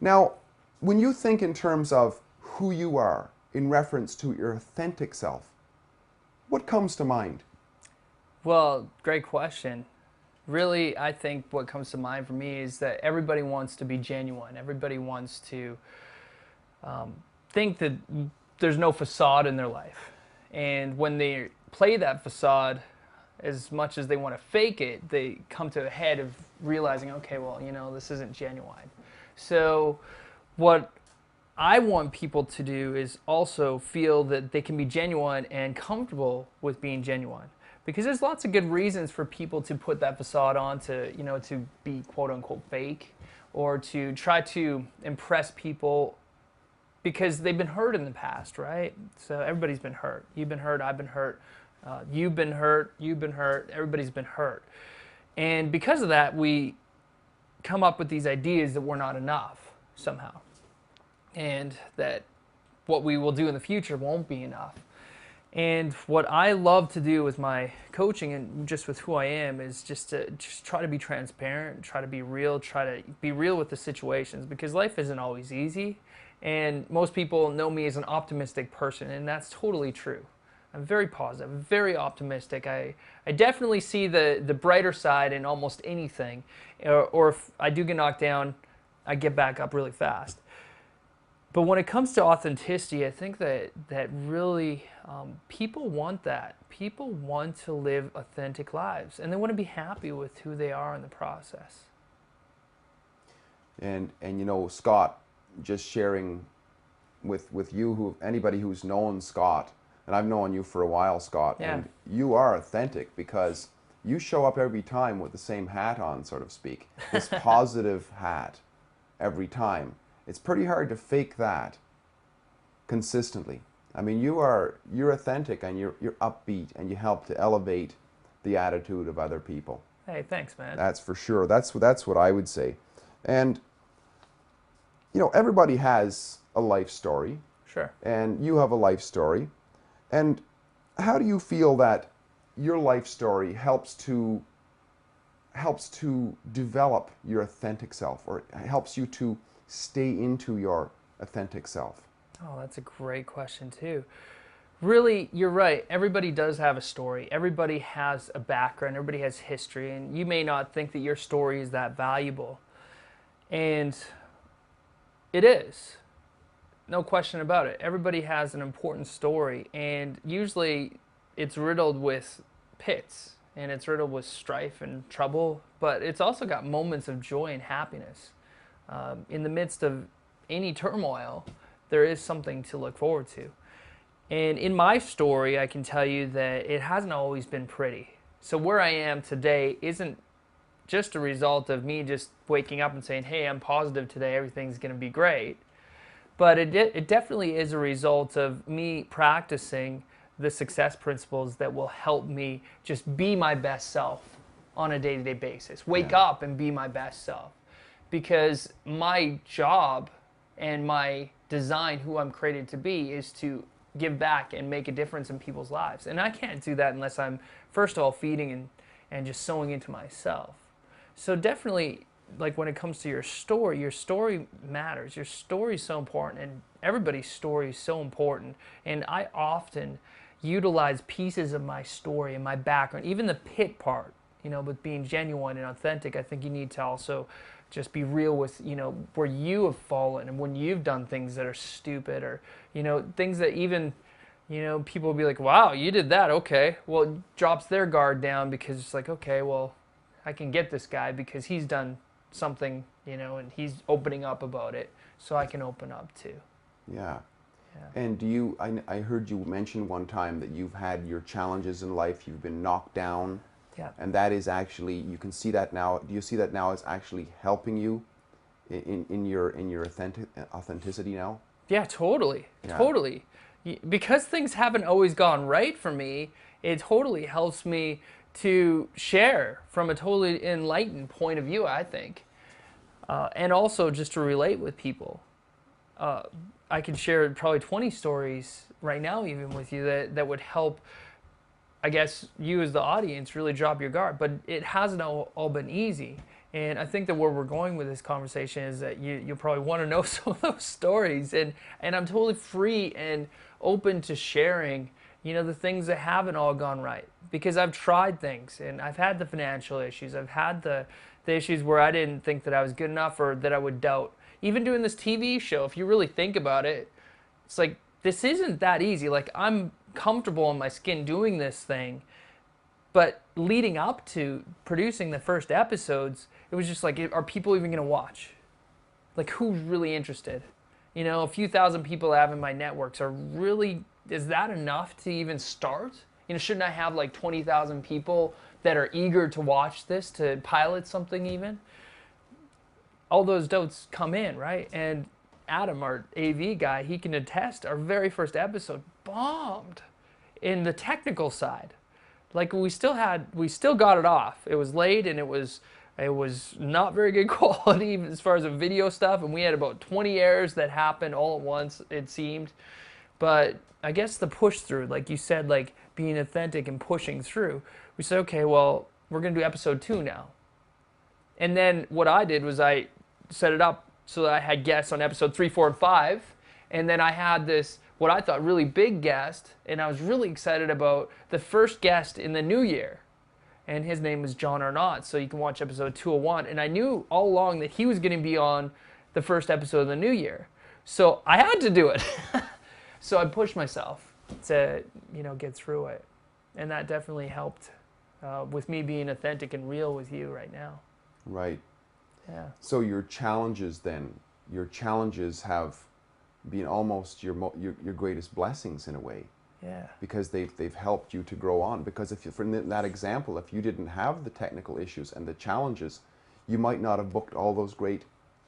Now, when you think in terms of who you are in reference to your authentic self, what comes to mind? Well, great question. Really, I think what comes to mind for me is that everybody wants to be genuine. Everybody wants to think that there's no facade in their life. And when they play that facade, as much as they want to fake it, they come to a head of realizing, okay, well, this isn't genuine. So, what I want people to do is also feel that they can be genuine and comfortable with being genuine. Because there's lots of good reasons for people to put that facade on to be quote unquote fake or to try to impress people because they've been hurt in the past, right? So everybody's been hurt. You've been hurt, I've been hurt, you've been hurt, everybody's been hurt. And because of that, we come up with these ideas that we're not enough somehow. And that what we will do in the future won't be enough. And what I love to do with my coaching and just with who I am is just to try to be transparent, try to be real, try to be real with the situations because life isn't always easy. And most people know me as an optimistic person, and that's totally true. I'm very positive, very optimistic. I definitely see the brighter side in almost anything. Or if I do get knocked down, I get back up really fast. But when it comes to authenticity, I think that really people want that. People want to live authentic lives, and they want to be happy with who they are in the process. And Scott, just sharing with you, who anybody who's known Scott, and I've known you for a while, Scott, Yeah. and you are authentic because you show up every time with the same hat on, so to speak, this positive hat every time. It's pretty hard to fake that consistently. I mean, you're authentic and you're upbeat and you help to elevate the attitude of other people. Hey, thanks, man. That's for sure. That's what I would say. And everybody has a life story, Sure. and you have a life story. And how do you feel that your life story helps to develop your authentic self, or helps you to stay into your authentic self? Oh, that's a great question too. Really, you're right. Everybody does have a story. Everybody has a background. Everybody has history, and you may not think that your story is that valuable. And it is. No question about it. Everybody has an important story, and usually it's riddled with pits and it's riddled with strife and trouble, but it's also got moments of joy and happiness. In the midst of any turmoil, there is something to look forward to. And in my story, I can tell you that it hasn't always been pretty. So where I am today isn't just a result of me just waking up and saying, hey, I'm positive today, everything's going to be great. But it definitely is a result of me practicing the success principles that will help me just be my best self on a day-to-day basis. Wake Yeah. up and be my best self. Because my job and my design, who I'm created to be, is to give back and make a difference in people's lives. And I can't do that unless I'm, first of all, feeding and just sowing into myself. So definitely, like when it comes to your story matters. Your story is so important, and everybody's story is so important. And I often utilize pieces of my story and my background, even the pit part, with being genuine and authentic. I think you need to also just be real with, where you have fallen and when you've done things that are stupid or, things that even, people will be like, wow, you did that. Okay. Well, it drops their guard down because it's like, okay, well, I can get this guy because he's done something, and he's opening up about it, so I can open up too. Yeah. Yeah. And I heard you mention one time that you've had your challenges in life, you've been knocked down, Yeah. and that is actually, you can see that now. Do you see that now as actually helping you in your authenticity now? Yeah, totally. Yeah. Totally. Because things haven't always gone right for me, it totally helps me to share from a totally enlightened point of view, I think. And also just to relate with people. I could share probably 20 stories right now even with you that would help, I guess, you as the audience really drop your guard. But it hasn't all been easy. And I think that where we're going with this conversation is that you'll probably want to know some of those stories. And I'm totally free and open to sharing, the things that haven't all gone right. Because I've tried things and I've had the financial issues. I've had the issues where I didn't think that I was good enough or that I would doubt. Even doing this TV show, if you really think about it, it's like, this isn't that easy. Like, I'm comfortable in my skin doing this thing. But leading up to producing the first episodes, it was just like, are people even going to watch? Like, who's really interested? A few thousand people I have in my networks is that enough to even start? Shouldn't I have like 20,000 people that are eager to watch this, to pilot something even? All those doubts come in, right? And Adam, our AV guy, he can attest, our very first episode bombed in the technical side. Like, we still got it off. It was late and it was not very good quality as far as the video stuff, and we had about 20 errors that happened all at once, it seemed. But I guess the push through, like you said, like being authentic and pushing through, we said, okay, well, we're going to do episode 2 now. And then what I did was I set it up so that I had guests on episode 3, 4, and 5, and then I had this, what I thought, really big guest, and I was really excited about the first guest in the new year. And his name was John Arnott, so you can watch episode 201. And I knew all along that he was going to be on the first episode of the new year. So I had to do it. So I pushed myself to, get through it. And that definitely helped with me being authentic and real with you right now. Right. Yeah. So your challenges have been almost your greatest blessings in a way. Yeah. Because they've helped you to grow on. Because in that example, if you didn't have the technical issues and the challenges, you might not have booked all those great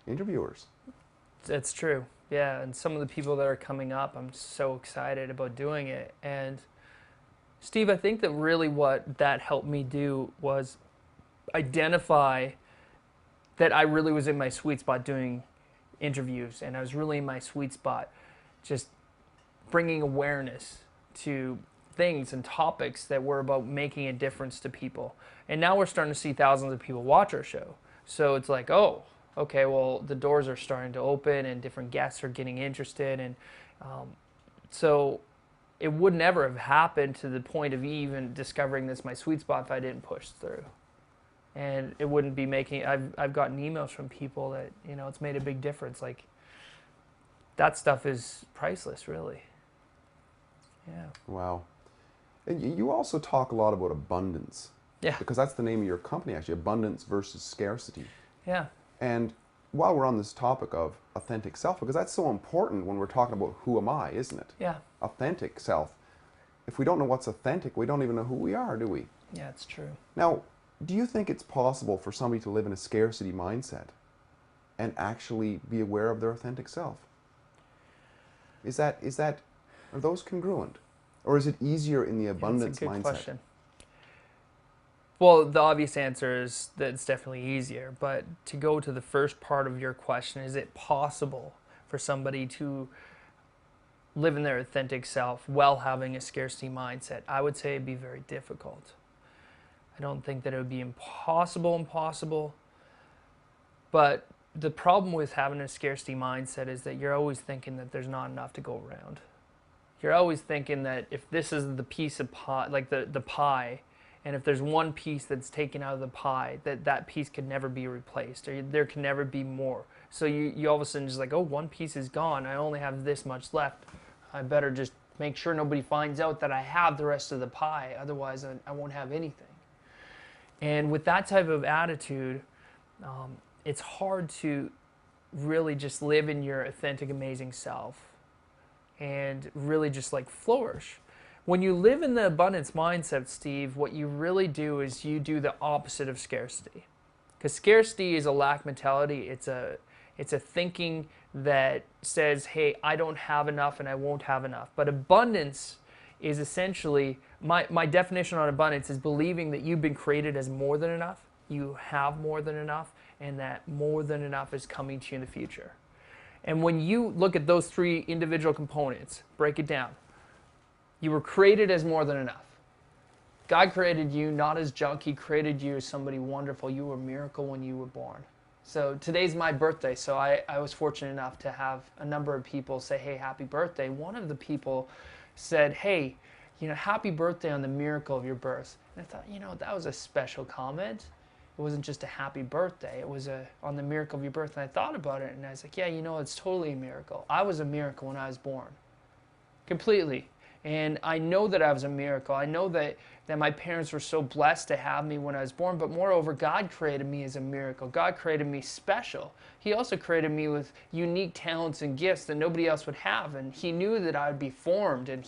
interviewers. That's true. Yeah, and some of the people that are coming up, I'm so excited about doing it. And Steve, I think that really what that helped me do was identify that I really was in my sweet spot doing interviews, and I was really in my sweet spot just bringing awareness to things and topics that were about making a difference to people. And now we're starting to see thousands of people watch our show. So it's like, oh, okay, well, the doors are starting to open and different guests are getting interested. And so it would never have happened to the point of even discovering this my sweet spot if I didn't push through. And it wouldn't be making, I've gotten emails from people that, it's made a big difference. Like, that stuff is priceless, really. Yeah. Wow. And you also talk a lot about abundance. Yeah. Because that's the name of your company, actually, abundance versus scarcity. Yeah. And while we're on this topic of authentic self, because that's so important when we're talking about who am I, isn't it? Yeah. Authentic self. If we don't know what's authentic, we don't even know who we are, do we? Yeah, it's true. Now, do you think it's possible for somebody to live in a scarcity mindset and actually be aware of their authentic self? Are those congruent? Or is it easier in the abundance That's a good mindset? question. Well, the obvious answer is that it's definitely easier. But to go to the first part of your question, is it possible for somebody to live in their authentic self while having a scarcity mindset? I would say it'd be very difficult. I don't think that it would be impossible. But the problem with having a scarcity mindset is that you're always thinking that there's not enough to go around. You're always thinking that if this is the piece of pie, like the pie, and if there's one piece that's taken out of the pie, that piece could never be replaced, or there can never be more. So you all of a sudden just like, oh, one piece is gone. I only have this much left. I better just make sure nobody finds out that I have the rest of the pie. Otherwise, I won't have anything. And with that type of attitude, it's hard to really just live in your authentic, amazing self and really just like flourish. When you live in the abundance mindset, Steve, what you really do is you do the opposite of scarcity. Because scarcity is a lack mentality. It's a thinking that says, hey, I don't have enough and I won't have enough. But abundance is essentially, my definition on abundance is believing that you've been created as more than enough, you have more than enough, and that more than enough is coming to you in the future. And when you look at those three individual components, break it down. You were created as more than enough. God created you not as junk. He created you as somebody wonderful. You were a miracle when you were born. So today's my birthday, so I was fortunate enough to have a number of people say, hey, happy birthday. One of the people said, hey, happy birthday on the miracle of your birth. And I thought, that was a special comment. It wasn't just a happy birthday. It was on the miracle of your birth. And I thought about it, and I was like, yeah, it's totally a miracle. I was a miracle when I was born. Completely. And I know that I was a miracle. I know that my parents were so blessed to have me when I was born, but moreover, God created me as a miracle. God created me special. He also created me with unique talents and gifts that nobody else would have, and He knew that I would be formed, and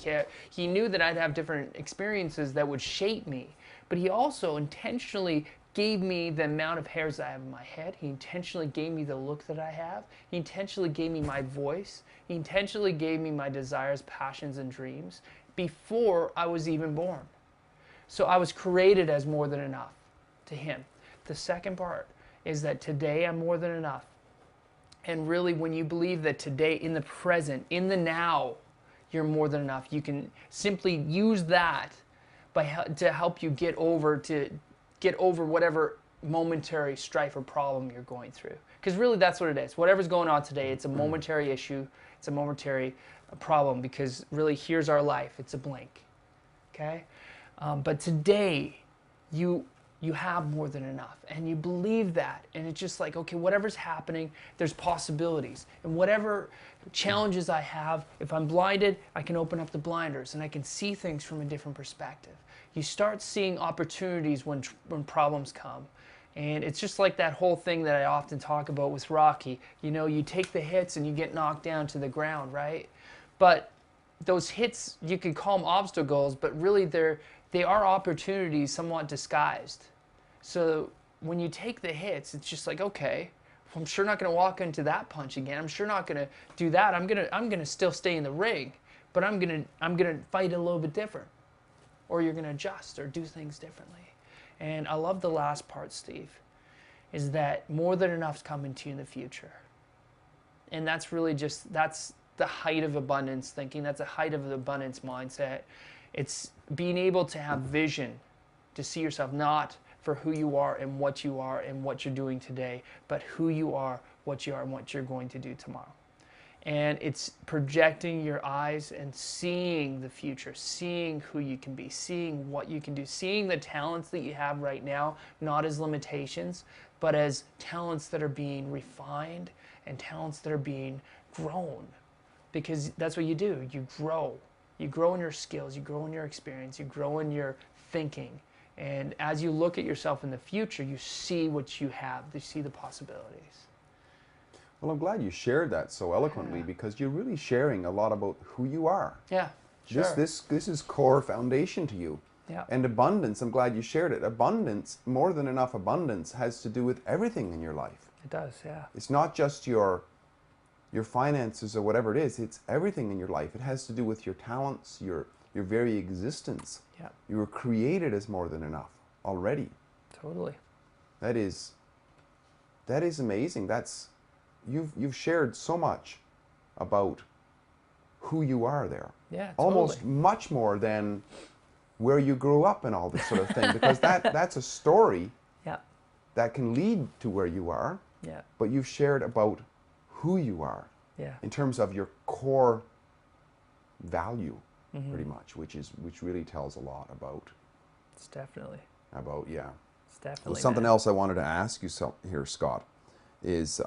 He knew that I'd have different experiences that would shape me. But He also intentionally gave me the amount of hairs that I have in my head. He intentionally gave me the look that I have. He intentionally gave me my voice. He intentionally gave me my desires, passions, and dreams before I was even born. So I was created as more than enough to Him. The second part is that today I'm more than enough. And really, when you believe that today, in the present, in the now, you're more than enough, you can simply use that to help you get over whatever momentary strife or problem you're going through. Because really, that's what it is. Whatever's going on today, it's a momentary issue. It's a momentary problem, because really, here's our life. It's a blink. Okay? But today, you have more than enough, and you believe that, and it's just like, okay, whatever's happening, there's possibilities, and whatever challenges I have, if I'm blinded, I can open up the blinders, and I can see things from a different perspective. You start seeing opportunities when problems come, and it's just like that whole thing that I often talk about with Rocky. You take the hits and you get knocked down to the ground, right? But those hits, you could call them obstacles, but really they are opportunities somewhat disguised. So when you take the hits, it's just like, okay, I'm sure not going to walk into that punch again. I'm sure not going to do that. I'm gonna still stay in the ring, but I'm gonna fight a little bit different, or you're gonna adjust or do things differently. And I love the last part, Steve, is that more than enough's coming to you in the future, and that's really that's the height of abundance thinking. That's the height of the abundance mindset. It's being able to have vision, to see yourself not for who you are and what you're doing today, but who you are, what you are, and what you're going to do tomorrow. And it's projecting your eyes and seeing the future, seeing who you can be, seeing what you can do, seeing the talents that you have right now, not as limitations, but as talents that are being refined and talents that are being grown. Because that's what you do. You grow. You grow in your skills. You grow in your experience. You grow in your thinking. And as you look at yourself in the future, you see what you have. You see the possibilities. Well, I'm glad you shared that so eloquently, because you're really sharing a lot about who you are. Yeah, sure. This is core foundation to you. Yeah. And abundance, I'm glad you shared it. Abundance, more than enough abundance, has to do with everything in your life. It does, yeah. It's not just your finances or whatever it is. It's everything in your life. It has to do with your talents, your very existence. Yeah. You were created as more than enough already. Totally. That is amazing. You've shared so much about who you are there. Yeah, totally. Almost much more than where you grew up and all this sort of thing, because that's a story that can lead to where you are. Yeah. But you've shared about who you are in terms of your core value, pretty much, which really tells a lot about. It's definitely. It's definitely. Well, something else I wanted to ask you here, Scott, is,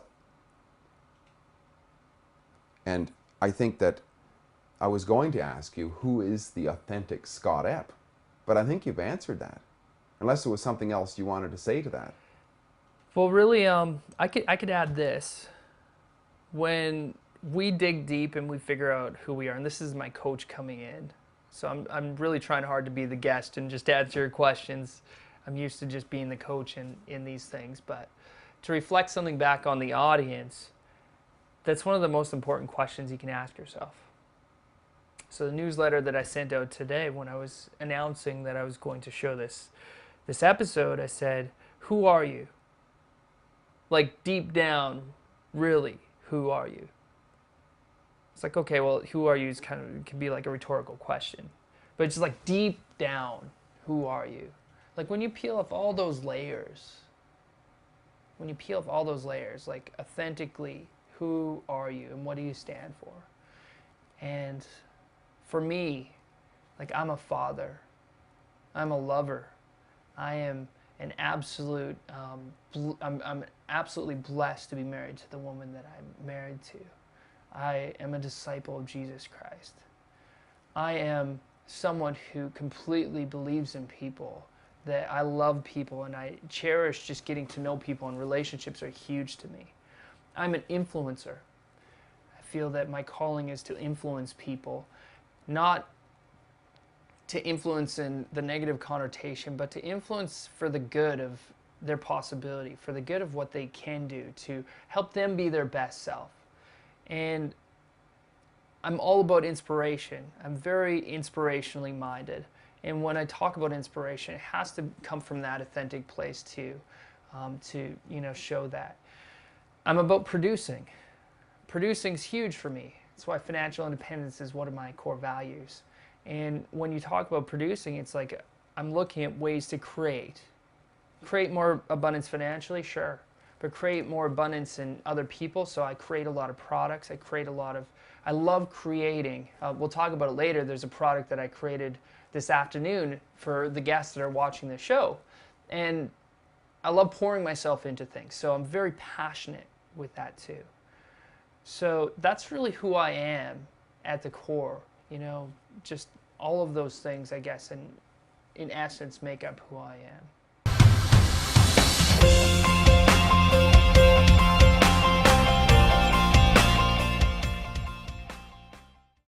and I think that I was going to ask you, who is the authentic Scott Epp? But I think you've answered that, unless there was something else you wanted to say to that. Well, really, I could add this. When we dig deep and we figure out who we are, and this is my coach coming in, so I'm really trying hard to be the guest and just answer your questions. I'm used to just being the coach in these things, but to reflect something back on the audience, that's one of the most important questions you can ask yourself. So the newsletter that I sent out today, when I was announcing that I was going to show this episode, I said, who are you? Like deep down, really, who are you? It's like, okay, well, who are you can be like a rhetorical question. But it's just like deep down, who are you? Like when you peel off all those layers, like authentically, who are you and what do you stand for? And for me, like I'm a father, I'm a lover, I am an absolute, I'm absolutely blessed to be married to the woman that I'm married to. I am a disciple of Jesus Christ. I am someone who completely believes in people, that I love people and I cherish just getting to know people, and relationships are huge to me. I'm an influencer. I feel that my calling is to influence people, not to influence in the negative connotation, but to influence for the good of their possibility, for the good of what they can do, to help them be their best self. And I'm all about inspiration. I'm very inspirationally minded. And when I talk about inspiration, it has to come from that authentic place too, to show that. I'm about producing. Producing's huge for me. That's why financial independence is one of my core values. And when you talk about producing, it's like I'm looking at ways to create more abundance financially, sure, but create more abundance in other people. So I create a lot of products. I love creating. We'll talk about it later. There's a product that I created this afternoon for the guests that are watching the show. And I love pouring myself into things. So I'm very passionate with that too. So that's really who I am at the core. Just all of those things, I guess, and in essence make up who I am.